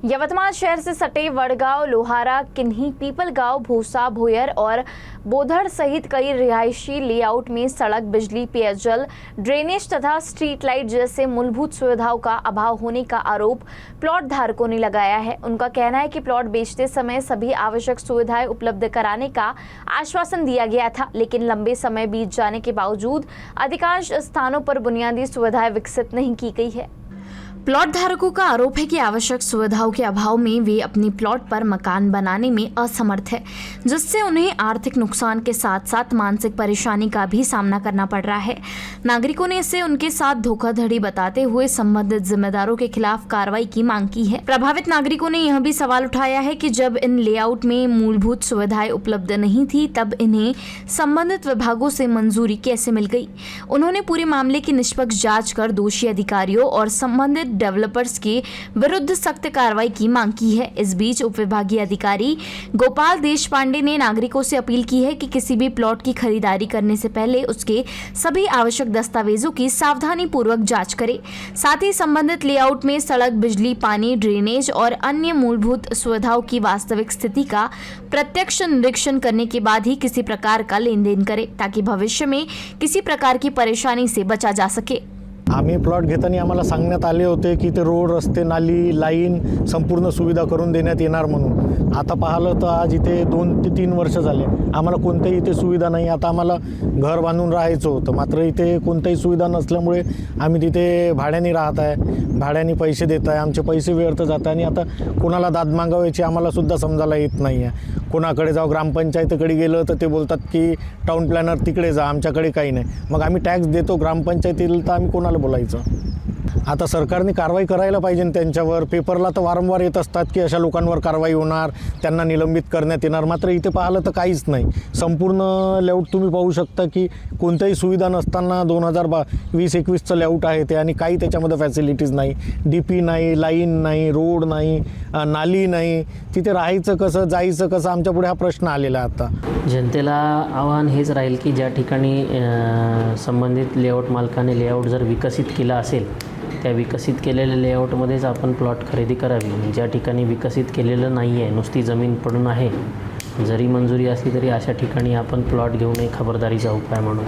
यवतमाल शहर से सटे वडगांव, लोहारा, किन्ही, पीपलगांव, भूसा, भोयर और बोधड़ सहित कई रिहायशी लेआउट में सड़क, बिजली, पेयजल, ड्रेनेज तथा स्ट्रीट लाइट जैसे मूलभूत सुविधाओं का अभाव होने का आरोप प्लॉट धारकों ने लगाया है। उनका कहना है कि प्लॉट बेचते समय सभी आवश्यक सुविधाएं उपलब्ध कराने का आश्वासन दिया गया था, लेकिन लंबे समय बीत जाने के बावजूद अधिकांश स्थानों पर बुनियादी सुविधाएं विकसित नहीं की गई है। प्लॉट धारकों का आरोप है कि आवश्यक सुविधाओं के अभाव में वे अपनी प्लॉट पर मकान बनाने में असमर्थ है, जिससे उन्हें आर्थिक नुकसान के साथ साथ मानसिक परेशानी का भी सामना करना पड़ रहा है। नागरिकों ने इसे उनके साथ धोखाधड़ी बताते हुए संबंधित जिम्मेदारों के खिलाफ कार्रवाई की मांग की है। प्रभावित नागरिकों ने यह भी सवाल उठाया है कि जब इन लेआउट में मूलभूत सुविधाएं उपलब्ध नहीं थी, तब इन्हें संबंधित विभागों से मंजूरी कैसे मिल गई। उन्होंने पूरे मामले की निष्पक्ष जाँच कर दोषी अधिकारियों और संबंधित डेवलपर्स के विरुद्ध सख्त कार्रवाई की मांग की है। इस बीच उप विभागीय अधिकारी गोपाल देशपांडे ने नागरिकों से अपील की है कि किसी भी प्लॉट की खरीदारी करने से पहले उसके सभी आवश्यक दस्तावेजों की सावधानी पूर्वक जांच करें। साथ ही संबंधित लेआउट में सड़क, बिजली, पानी, ड्रेनेज और अन्य मूलभूत सुविधाओं की वास्तविक स्थिति का प्रत्यक्ष निरीक्षण करने के बाद ही किसी प्रकार का लेन देन करें, ताकि भविष्य में किसी प्रकार की परेशानी से बचा जा सके। आम्ही प्लॉट घेताना आम्हाला सांगण्यात आले होते की ते रोड, रस्ते, नाली, लाईन संपूर्ण सुविधा करून देण्यात येणार म्हणून। आता पाहिलं तर आज इथे 2 ते 3 वर्ष झाले, आम्हाला कोणत्याही इथे सुविधा नाही। आता आम्हाला घर बांधून राहायचं होतं, मात्र इथे कोणत्याही सुविधा नसल्यामुळे आम्ही तिथे भाड्याने राहत आहे, भाड्याने पैसे देत आहे, आमचे पैसे व्यर्थ जात आहे। आणि आता कोणाला दाद मागावायची आम्हाला सुद्धा समजायला येत नाही आहे। कोणाकडे जाऊ, ग्रामपंचायतीकडे गेलं तर ते बोलतात की टाउन प्लॅनर तिकडे जा, आमच्याकडे काही नाही। मग आम्ही टॅक्स देतो ग्रामपंचायतीला, तर आम्ही कोणाला बोलायचं। आता सरकारने कारवाई करायला पाहिजे त्यांच्यावर। पेपरला तर वारंवार येत असतात की अशा लोकांवर कारवाई होणार, त्यांना निलंबित करण्यात येणार, मात्र इथे पाहिलं तर काहीच नाही। संपूर्ण लेआउट तुम्ही पाहू शकता की कोणत्याही सुविधा नसताना 2020-21चं लेआउट आहे ते, आणि काही त्याच्यामध्ये फॅसिलिटीज नाही, डीपी नाही, लाईन नाही, रोड नाही, नाली नाही। तिथे राहायचं कसं, जायचं कसं, आमच्या पुढे हा प्रश्न आलेला आहे। आता जनतेला आव्हान हेच राहील की ज्या ठिकाणी संबंधित लेआउट मालकाने लेआउट जर विकसित केला असेल, त्या विकसित केलेल्या लेआउटमध्येच आपण प्लॉट खरेदी करावी। ज्या ठिकाणी विकसित केलेलं नाही आहे, नुसती जमीन पडून आहे, जरी मंजुरी असली तरी अशा ठिकाणी आपण प्लॉट घेऊ नये, खबरदारीचा उपाय म्हणून।